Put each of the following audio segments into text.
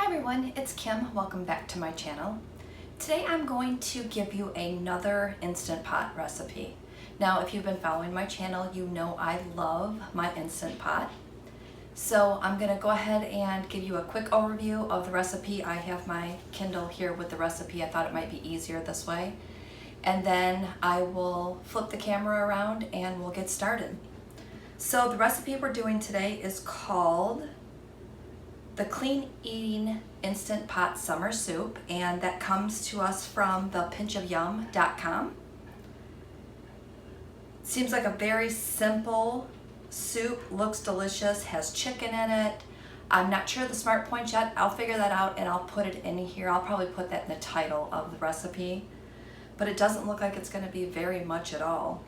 everyone, it's Kim. Welcome back to my channel. Today I'm going to give you another Instant Pot recipe. Now, if you've been following my channel, you know I love my Instant Pot. So I'm going to go ahead and give you a quick overview of the recipe. I have my Kindle here with the recipe. I thought it might be easier this way. And then I will flip the camera around and we'll get started. So the recipe we're doing today is called the Clean Eating Instant Pot Summer Soup, and that comes to us from thepinchofyum.com. Seems like a very simple soup, looks delicious, has chicken in it. I'm not sure of the SmartPoints yet. I'll figure that out and I'll put it in here. I'll probably put that in the title of the recipe, but it doesn't look like it's going to be very much at all.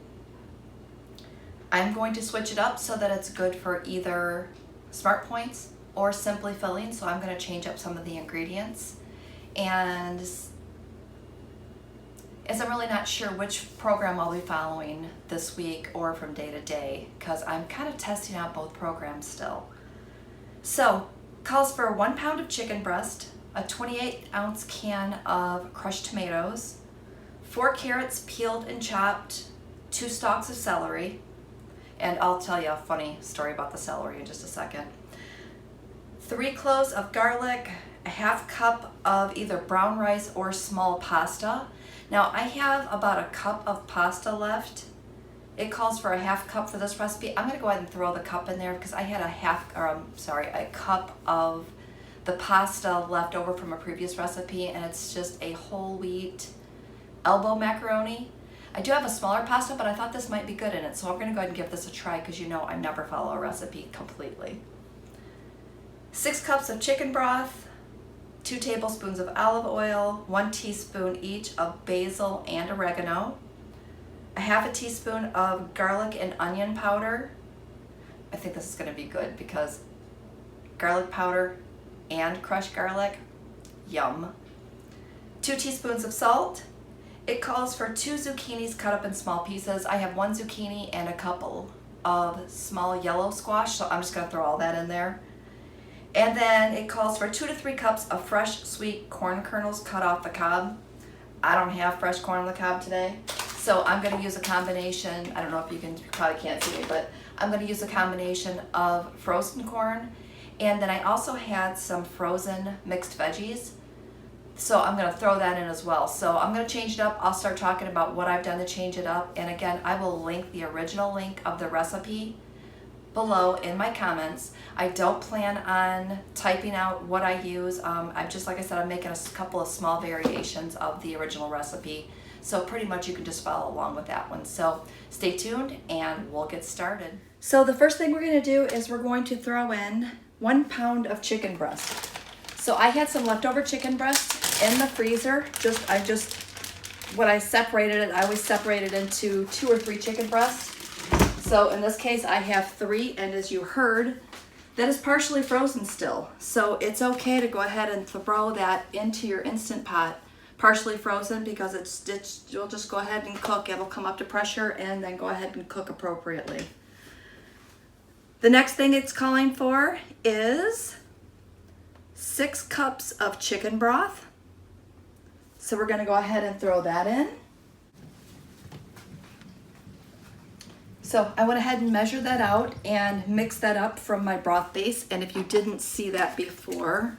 I'm going to switch it up so that it's good for either SmartPoints or Simply Filling, so I'm going to change up some of the ingredients. And as I'm really not sure which program I'll be following this week or from day to day, because I'm kind of testing out both programs still. So, calls for 1 pound of chicken breast, a 28-ounce can of crushed tomatoes, 4 carrots peeled and chopped, 2 stalks of celery, and I'll tell you a funny story about the celery in just a second. 3 cloves of garlic, a half cup of either brown rice or small pasta. Now I have about a cup of pasta left. It calls for a half cup for this recipe. I'm gonna go ahead and throw the cup in there because I had a cup of the pasta left over from a previous recipe, and it's just a whole wheat elbow macaroni. I do have a smaller pasta, but I thought this might be good in it, so I'm gonna go ahead and give this a try because you know I never follow a recipe completely. 6 cups of chicken broth, 2 tablespoons of olive oil, 1 teaspoon each of basil and oregano, a half a teaspoon of garlic and onion powder. I think this is going to be good because garlic powder and crushed garlic, yum. 2 teaspoons of salt. It calls for 2 zucchinis cut up in small pieces. I have 1 zucchini and a couple of small yellow squash, so I'm just going to throw all that in there. And then it calls for 2 to 3 cups of fresh sweet corn kernels cut off the cob. I don't have fresh corn on the cob today, so I'm going to use a combination. I don't know if you probably can't see me, but I'm going to use a combination of frozen corn, and then I also had some frozen mixed veggies, so I'm going to throw that in as well. So I'm going to change it up. I'll start talking about what I've done to change it up, and again, I will link the original link of the recipe below in my comments. I don't plan on typing out what I use. I'm just, like I said, I'm making a couple of small variations of the original recipe. So pretty much you can just follow along with that one. So stay tuned and we'll get started. So the first thing we're going to do is we're going to throw in 1 pound of chicken breast. So I had some leftover chicken breast in the freezer. When I separated it, I always separate it into 2 or 3 chicken breasts. So in this case, I have 3, and as you heard, that is partially frozen still. So it's okay to go ahead and throw that into your Instant Pot, partially frozen, because you'll just go ahead and cook. It'll come up to pressure and then go ahead and cook appropriately. The next thing it's calling for is 6 cups of chicken broth. So we're gonna go ahead and throw that in. So I went ahead and measured that out and mixed that up from my broth base. And if you didn't see that before,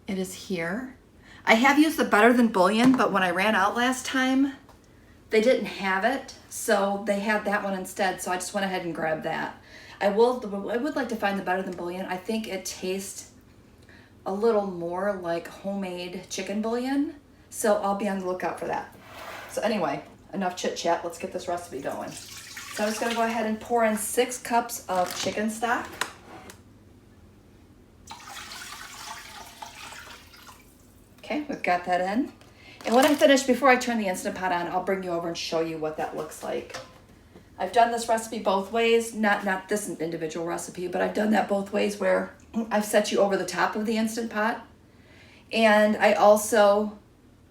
it is here. I have used the Better Than Bouillon, but when I ran out last time, they didn't have it. So they had that one instead. So I just went ahead and grabbed that. I would like to find the Better Than Bouillon. I think it tastes a little more like homemade chicken bouillon. So I'll be on the lookout for that. So anyway, enough chit chat. Let's get this recipe going. So I'm just going to go ahead and pour in 6 cups of chicken stock. Okay, we've got that in. And when I'm finished, before I turn the Instant Pot on, I'll bring you over and show you what that looks like. I've done this recipe both ways, not this individual recipe, but I've done that both ways where I've set you over the top of the Instant Pot. And I also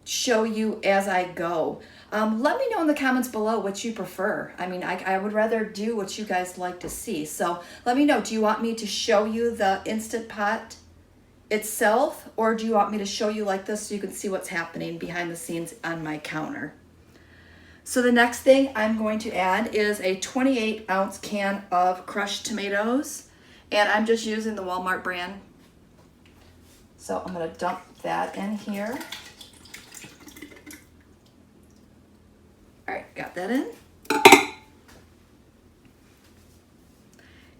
show you as I go. Let me know in the comments below what you prefer. I mean, I would rather do what you guys like to see. So let me know, do you want me to show you the Instant Pot itself, or do you want me to show you like this so you can see what's happening behind the scenes on my counter? So the next thing I'm going to add is a 28-ounce can of crushed tomatoes, and I'm just using the Walmart brand. So I'm going to dump that in here. All right, got that in.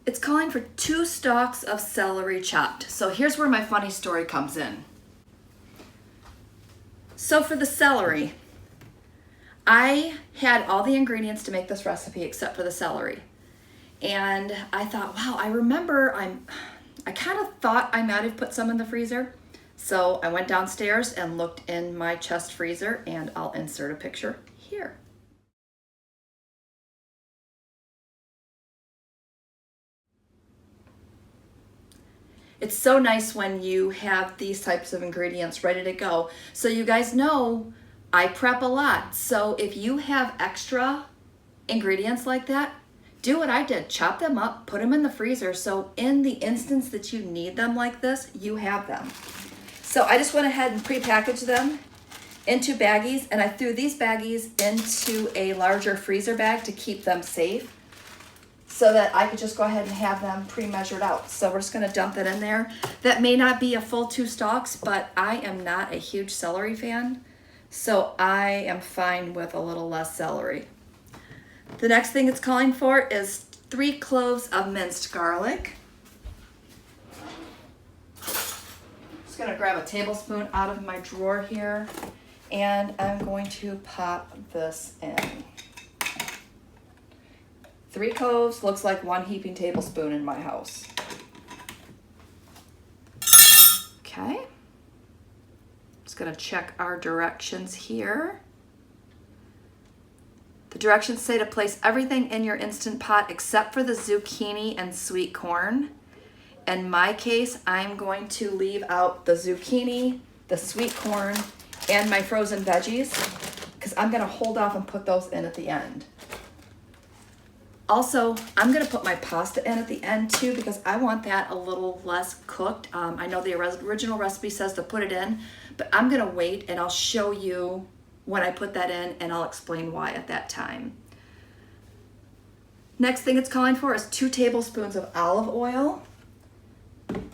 It's calling for 2 stalks of celery chopped. So here's where my funny story comes in. So for the celery, I had all the ingredients to make this recipe except for the celery. And I thought, wow, I remember I kind of thought I might have put some in the freezer. So I went downstairs and looked in my chest freezer, and I'll insert a picture here. It's so nice when you have these types of ingredients ready to go. So you guys know I prep a lot. So if you have extra ingredients like that, do what I did. Chop them up, put them in the freezer. So in the instance that you need them like this, you have them. So I just went ahead and pre-packaged them into baggies, and I threw these baggies into a larger freezer bag to keep them safe, so that I could just go ahead and have them pre-measured out. So we're just gonna dump that in there. That may not be a full 2 stalks, but I am not a huge celery fan, so I am fine with a little less celery. The next thing it's calling for is 3 cloves of minced garlic. Just gonna grab a tablespoon out of my drawer here, and I'm going to pop this in. 3 cloves looks like 1 heaping tablespoon in my house. Okay. Just gonna check our directions here. The directions say to place everything in your Instant Pot except for the zucchini and sweet corn. In my case, I'm going to leave out the zucchini, the sweet corn, and my frozen veggies, because I'm gonna hold off and put those in at the end. Also, I'm gonna put my pasta in at the end too, because I want that a little less cooked. I know the original recipe says to put it in, but I'm gonna wait and I'll show you when I put that in, and I'll explain why at that time. Next thing it's calling for is 2 tablespoons of olive oil.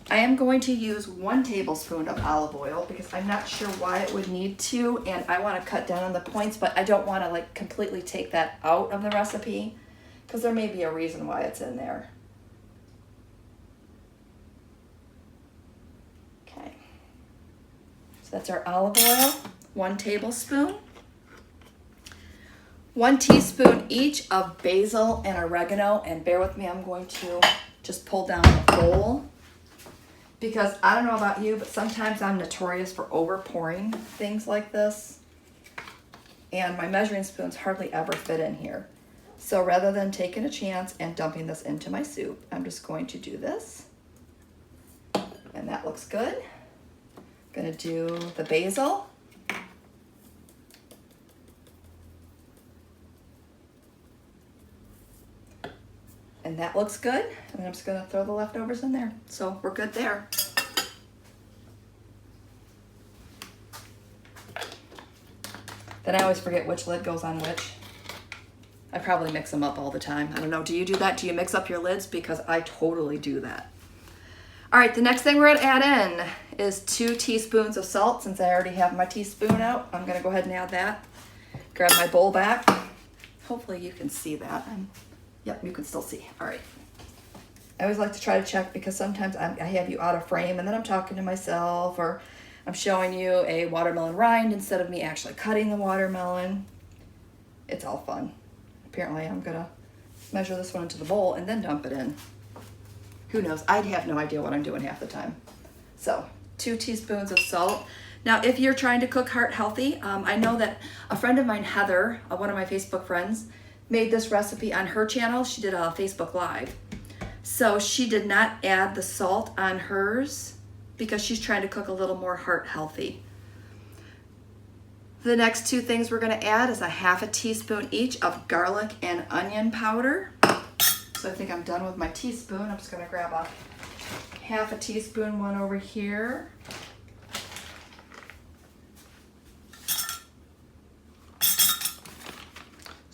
I am going to use 1 tablespoon of olive oil because I'm not sure why it would need to, and I wanna cut down on the points, but I don't wanna like completely take that out of the recipe, because there may be a reason why it's in there. Okay, so that's our olive oil, 1 tablespoon. 1 teaspoon each of basil and oregano, and bear with me, I'm going to just pull down the bowl, because I don't know about you, but sometimes I'm notorious for over pouring things like this, and my measuring spoons hardly ever fit in here. So rather than taking a chance and dumping this into my soup, I'm just going to do this. And that looks good. I'm gonna do the basil. And that looks good. And I'm just gonna throw the leftovers in there. So we're good there. Then I always forget which lid goes on which. I probably mix them up all the time. I don't know, do you do that? Do you mix up your lids? Because I totally do that. All right, the next thing we're gonna add in is 2 teaspoons of salt. Since I already have my teaspoon out, I'm gonna go ahead and add that. Grab my bowl back. Hopefully you can see that. Yep, you can still see. All right. I always like to try to check, because sometimes I have you out of frame and then I'm talking to myself, or I'm showing you a watermelon rind instead of me actually cutting the watermelon. It's all fun. Apparently I'm gonna measure this one into the bowl and then dump it in. Who knows? I'd have no idea what I'm doing half the time. So 2 teaspoons of salt. Now, if you're trying to cook heart healthy, I know that a friend of mine, Heather, one of my Facebook friends, made this recipe on her channel. She did a Facebook Live. So she did not add the salt on hers because she's trying to cook a little more heart healthy. The next 2 things we're gonna add is a 1/2 teaspoon each of garlic and onion powder. So I think I'm done with my teaspoon. I'm just gonna grab a half a teaspoon one over here.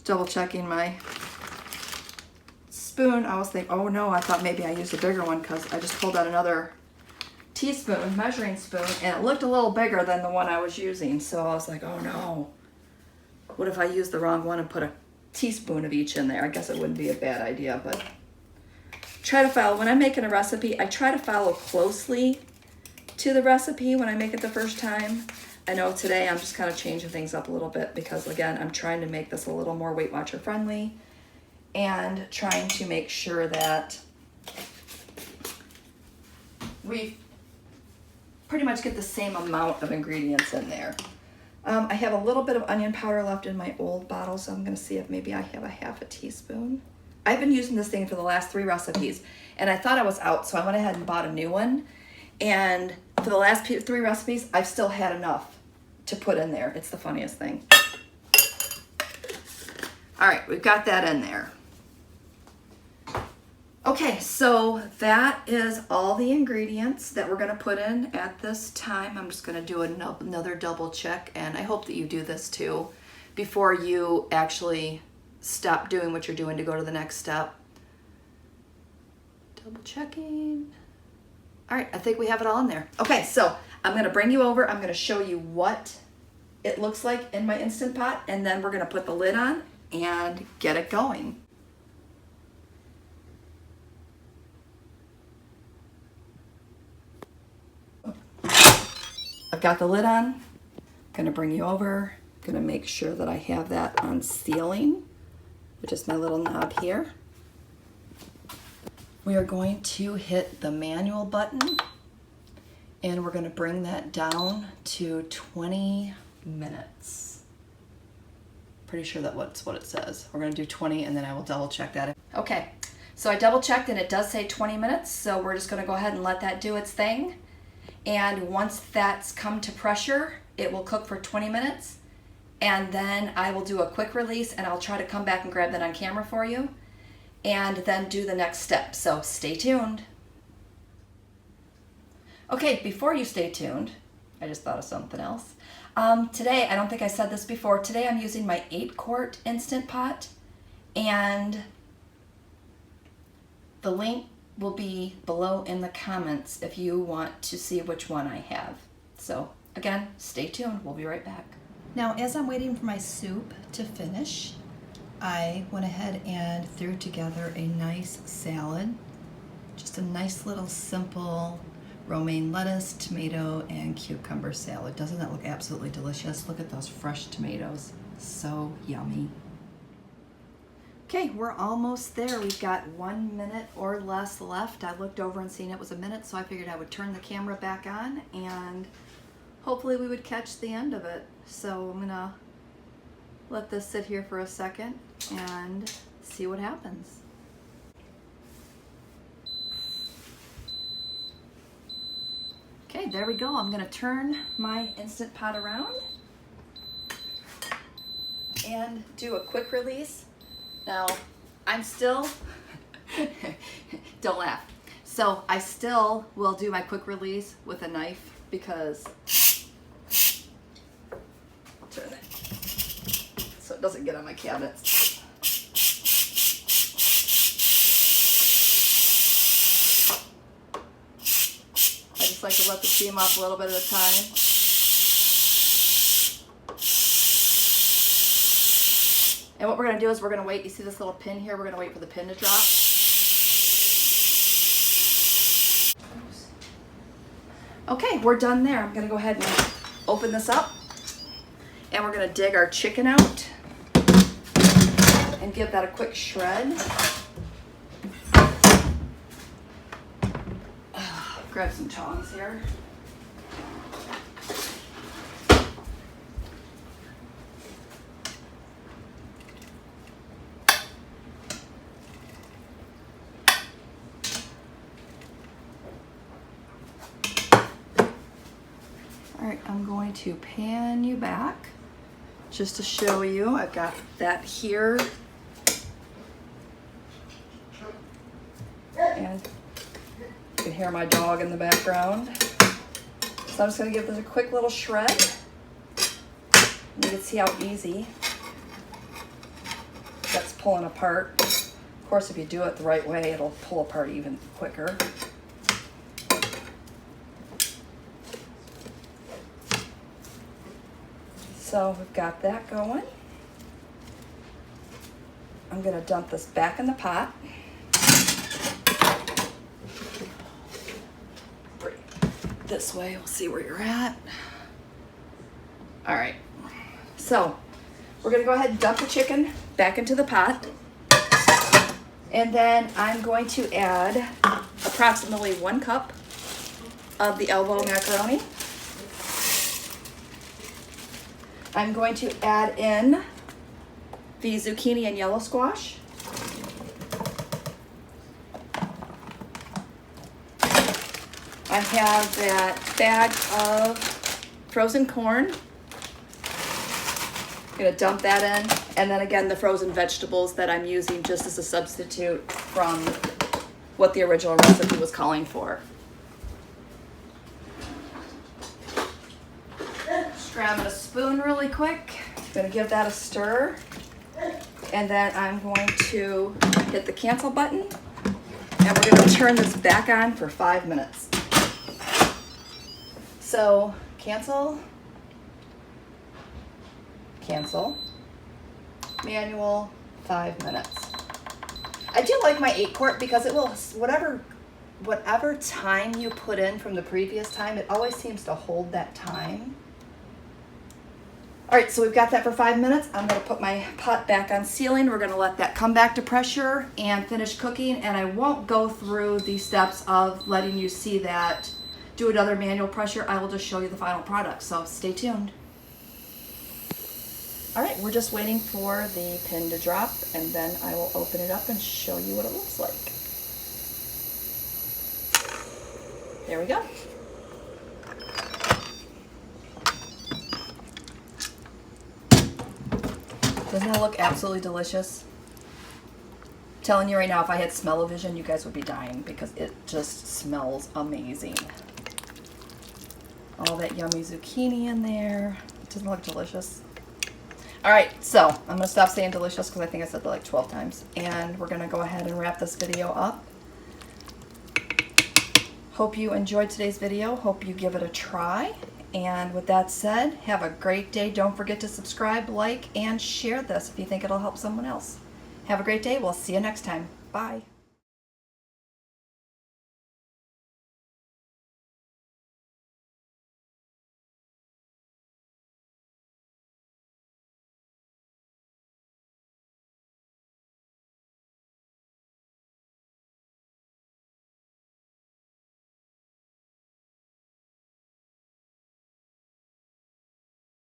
Double checking my spoon. I was thinking, oh no, I thought maybe I used a bigger one because I just pulled out another teaspoon, measuring spoon, and it looked a little bigger than the one I was using. So I was like, oh no, what if I used the wrong one and put a teaspoon of each in there? I guess it wouldn't be a bad idea, but try to follow. When I'm making a recipe, I try to follow closely to the recipe when I make it the first time. I know today I'm just kind of changing things up a little bit because, again, I'm trying to make this a little more Weight Watcher friendly and trying to make sure that we pretty much get the same amount of ingredients in there. I have a little bit of onion powder left in my old bottle, so I'm going to see if maybe I have a half a teaspoon. I've been using this thing for the last 3 recipes, and I thought I was out, so I went ahead and bought a new one. And for the last 3 recipes, I've still had enough to put in there. It's the funniest thing. All right, we've got that in there. Okay, so that is all the ingredients that we're gonna put in at this time. I'm just gonna do another double check, and I hope that you do this too before you actually stop doing what you're doing to go to the next step. Double checking. All right, I think we have it all in there. Okay, so I'm gonna bring you over. I'm gonna show you what it looks like in my Instant Pot, and then we're gonna put the lid on and get it going. I've got the lid on. Gonna bring you over. Gonna make sure that I have that on sealing, which is my little knob here. We are going to hit the manual button, and we're going to bring that down to 20 minutes. Pretty sure that's what it says. We're going to do 20, and then I will double check that. Okay, so I double checked, and it does say 20 minutes, so we're just going to go ahead and let that do its thing. And once that's come to pressure, it will cook for 20 minutes, and then I will do a quick release, and I'll try to come back and grab that on camera for you, and then do the next step. So stay tuned. Okay, before you stay tuned, I just thought of something else. Today, I don't think I said this before, today I'm using my 8-quart Instant Pot, and the link will be below in the comments if you want to see which one I have. So again, stay tuned, we'll be right back. Now, as I'm waiting for my soup to finish, I went ahead and threw together a nice salad. Just a nice little simple romaine lettuce, tomato, and cucumber salad. Doesn't that look absolutely delicious? Look at those fresh tomatoes. So yummy. Okay, we're almost there. We've got 1 minute or less left. I looked over and seen it was a minute, so I figured I would turn the camera back on and hopefully we would catch the end of it. So I'm gonna let this sit here for a second and see what happens. Okay, there we go. I'm gonna turn my Instant Pot around and do a quick release. Now, I'm still, don't laugh. So I still will do my quick release with a knife because, I'll turn it so it doesn't get on my cabinets. I just like to let the steam off a little bit at a time. And what we're going to do is we're going to wait. You see this little pin here? We're going to wait for the pin to drop. Okay, we're done there. I'm going to go ahead and open this up. And we're going to dig our chicken out and give that a quick shred. Grab some tongs here. All right, I'm going to pan you back just to show you. I've got that here. And we can hear my dog in the background. So I'm just going to give this a quick little shred. You can see how easy that's pulling apart. Of course, if you do it the right way, it'll pull apart even quicker. So we've got that going. I'm going to dump this back in the pot. Bring it this way, we'll see where you're at. All right, so we're going to go ahead and dump the chicken back into the pot. And then I'm going to add approximately 1 cup of the elbow macaroni. I'm going to add in the zucchini and yellow squash. I have that bag of frozen corn. I'm gonna dump that in. And then again, the frozen vegetables that I'm using just as a substitute from what the original recipe was calling for. Just grabbing a spoon really quick. Gonna give that a stir. And then I'm going to hit the cancel button. And we're gonna turn this back on for 5 minutes. So cancel, manual, 5 minutes. I do like my 8-quart because it will, whatever time you put in from the previous time, it always seems to hold that time. All right, so we've got that for 5 minutes. I'm gonna put my pot back on sealing. We're gonna let that come back to pressure and finish cooking. And I won't go through the steps of letting you see that, do another manual pressure. I will just show you the final product, so stay tuned. All right, we're just waiting for the pin to drop, and then I will open it up and show you what it looks like. There we go. Doesn't that look absolutely delicious? I'm telling you right now, if I had smell-o-vision, you guys would be dying because it just smells amazing. All that yummy zucchini in there. Doesn't it look delicious? All right, so I'm gonna stop saying delicious because I think I said that like 12 times. And we're gonna go ahead and wrap this video up. Hope you enjoyed today's video. Hope you give it a try. And with that said, have a great day. Don't forget to subscribe, like, and share this if you think it'll help someone else. Have a great day. We'll see you next time. Bye.